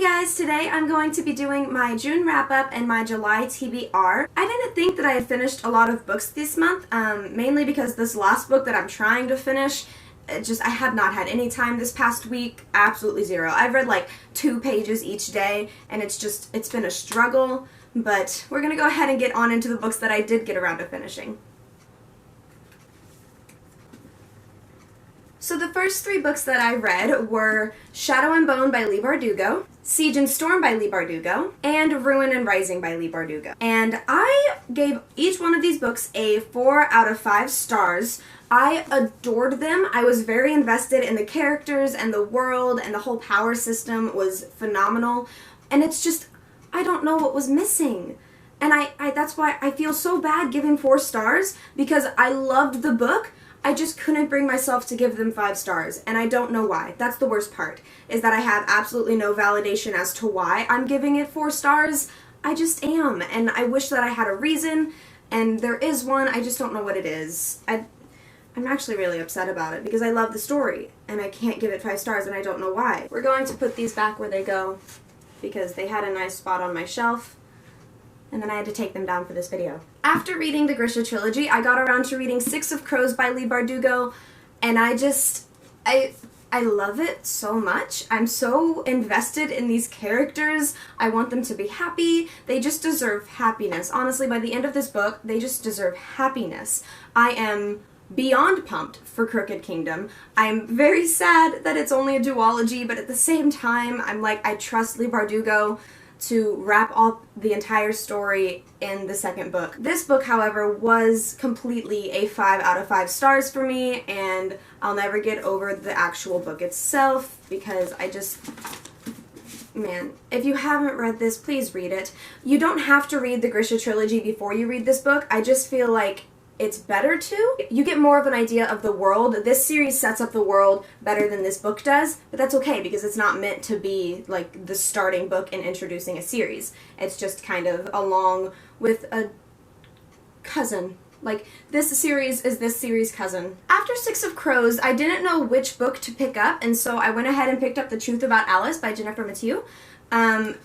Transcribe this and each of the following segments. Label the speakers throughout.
Speaker 1: guys, today I'm going to be doing my June wrap-up and my July TBR. I didn't think that I had finished a lot of books this month, mainly because this last book that I'm trying to finish, I have not had any time this past week, absolutely zero. I've read like 2 pages each day, and it's been a struggle, but we're gonna go ahead and get on into the books that I did get around to finishing. So the first 3 books that I read were Shadow and Bone by Leigh Bardugo, Siege and Storm by Leigh Bardugo, and Ruin and Rising by Leigh Bardugo. And I gave each one of these books a 4 out of 5 stars. I adored them. I was very invested in the characters and the world, and the whole power system was phenomenal. And it's just, I don't know what was missing. And that's why I feel so bad giving 4 stars, because I loved the book. I just couldn't bring myself to give them 5 stars, and I don't know why. That's the worst part, is that I have absolutely no validation as to why I'm giving it 4 stars. I just am, and I wish that I had a reason, and there is one, I just don't know what it is. I'm actually really upset about it, because I love the story, and I can't give it 5 stars, and I don't know why. We're going to put these back where they go, because they had a nice spot on my shelf, and then I had to take them down for this video. After reading the Grisha trilogy, I got around to reading Six of Crows by Leigh Bardugo, and I love it so much. I'm so invested in these characters. I want them to be happy. They just deserve happiness. Honestly, by the end of this book, they just deserve happiness. I am beyond pumped for Crooked Kingdom. I'm very sad that it's only a duology, but at the same time, I'm like, I trust Leigh Bardugo to wrap up the entire story in the second book. This book, however, was completely a 5 out of 5 stars for me, and I'll never get over the actual book itself, because man, if you haven't read this, please read it. You don't have to read the Grisha trilogy before you read this book. I just feel like it's better to. You get more of an idea of the world. This series sets up the world better than this book does, but that's okay because it's not meant to be like the starting book in introducing a series. It's just kind of along with a cousin. Like, this series is this series' cousin. After Six of Crows, I didn't know which book to pick up, and so I went ahead and picked up The Truth About Alice by Jennifer Mathieu.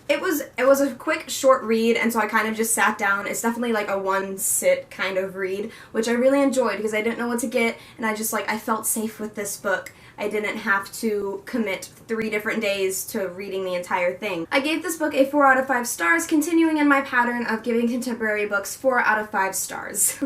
Speaker 1: It was a quick, short read, and so I kind of just sat down. It's definitely like a one-sit kind of read, which I really enjoyed because I didn't know what to get, and I felt safe with this book. I didn't have to commit 3 different days to reading the entire thing. I gave this book a 4 out of 5 stars, continuing in my pattern of giving contemporary books 4 out of 5 stars.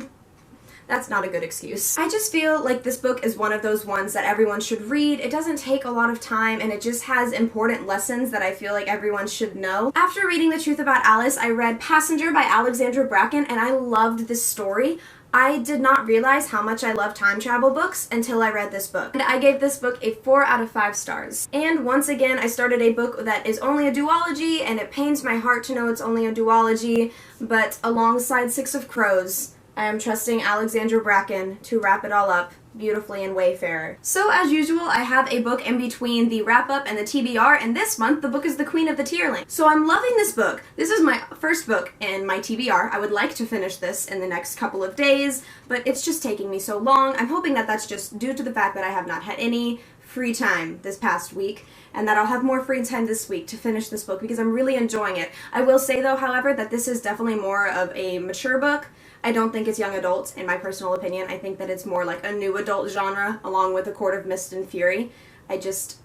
Speaker 1: That's not a good excuse. I just feel like this book is one of those ones that everyone should read. It doesn't take a lot of time, and it just has important lessons that I feel like everyone should know. After reading The Truth About Alice, I read Passenger by Alexandra Bracken, and I loved this story. I did not realize how much I love time travel books until I read this book. And I gave this book a 4 out of 5 stars. And once again, I started a book that is only a duology, and it pains my heart to know it's only a duology, but alongside Six of Crows, I am trusting Alexandra Bracken to wrap it all up beautifully in Wayfarer. So as usual, I have a book in between the wrap-up and the TBR, and this month the book is The Queen of the Tearling. So I'm loving this book. This is my first book in my TBR. I would like to finish this in the next couple of days, but it's just taking me so long. I'm hoping that that's just due to the fact that I have not had any free time this past week, and that I'll have more free time this week to finish this book because I'm really enjoying it. I will say though, however, that this is definitely more of a mature book. I don't think it's young adult, in my personal opinion. I think that it's more like a new adult genre, along with A Court of Mist and Fury. It's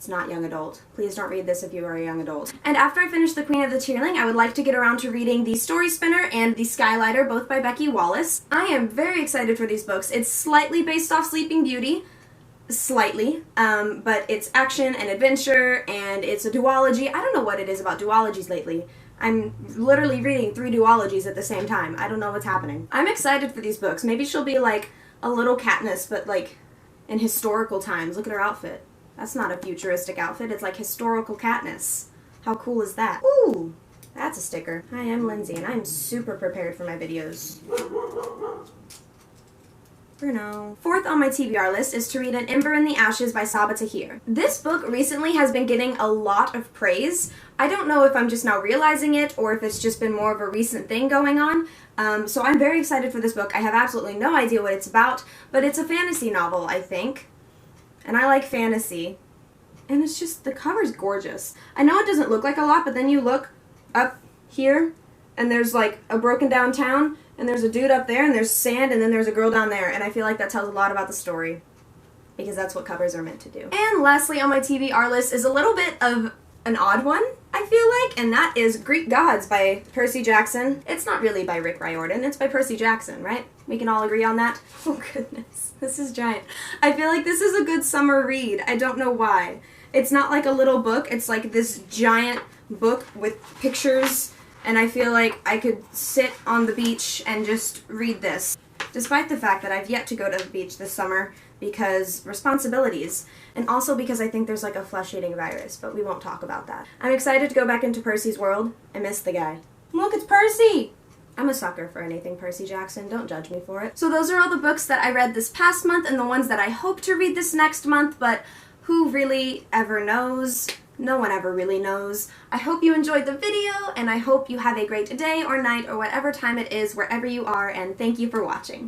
Speaker 1: not young adult. Please don't read this if you are a young adult. And after I finish The Queen of the Tearling, I would like to get around to reading The Story Spinner and The Skyliner, both by Becky Wallace. I am very excited for these books. It's slightly based off Sleeping Beauty. Slightly, but it's action and adventure, and it's a duology. I don't know what it is about duologies lately. I'm literally reading 3 duologies at the same time. I don't know what's happening. I'm excited for these books. Maybe she'll be like a little Katniss, but like in historical times. Look at her outfit. That's not a futuristic outfit. It's like historical Katniss. How cool is that? Ooh, that's a sticker. Hi, I'm Lindsay, and I'm super prepared for my videos. Bruno. Fourth on my TBR list is to read An Ember in the Ashes by Saba Tahir. This book recently has been getting a lot of praise. I don't know if I'm just now realizing it or if it's just been more of a recent thing going on. So I'm very excited for this book. I have absolutely no idea what it's about, but it's a fantasy novel, I think. And I like fantasy. And it's just, the cover's gorgeous. I know it doesn't look like a lot, but then you look up here, and there's like a broken down town, and there's a dude up there, and there's sand, and then there's a girl down there, and I feel like that tells a lot about the story, because that's what covers are meant to do. And lastly on my TBR list is a little bit of an odd one, I feel like, and that is Greek Gods by Percy Jackson. It's not really by Rick Riordan, it's by Percy Jackson, right? We can all agree on that? Oh goodness, this is giant. I feel like this is a good summer read. I don't know why. It's not like a little book, it's like this giant book with pictures, and I feel like I could sit on the beach and just read this. Despite the fact that I've yet to go to the beach this summer because responsibilities, and also because I think there's like a flesh-eating virus, but we won't talk about that. I'm excited to go back into Percy's world. I miss the guy. Look, it's Percy! I'm a sucker for anything Percy Jackson, don't judge me for it. So those are all the books that I read this past month and the ones that I hope to read this next month, but who really ever knows? No one ever really knows. I hope you enjoyed the video, and I hope you have a great day or night or whatever time it is wherever you are, and thank you for watching.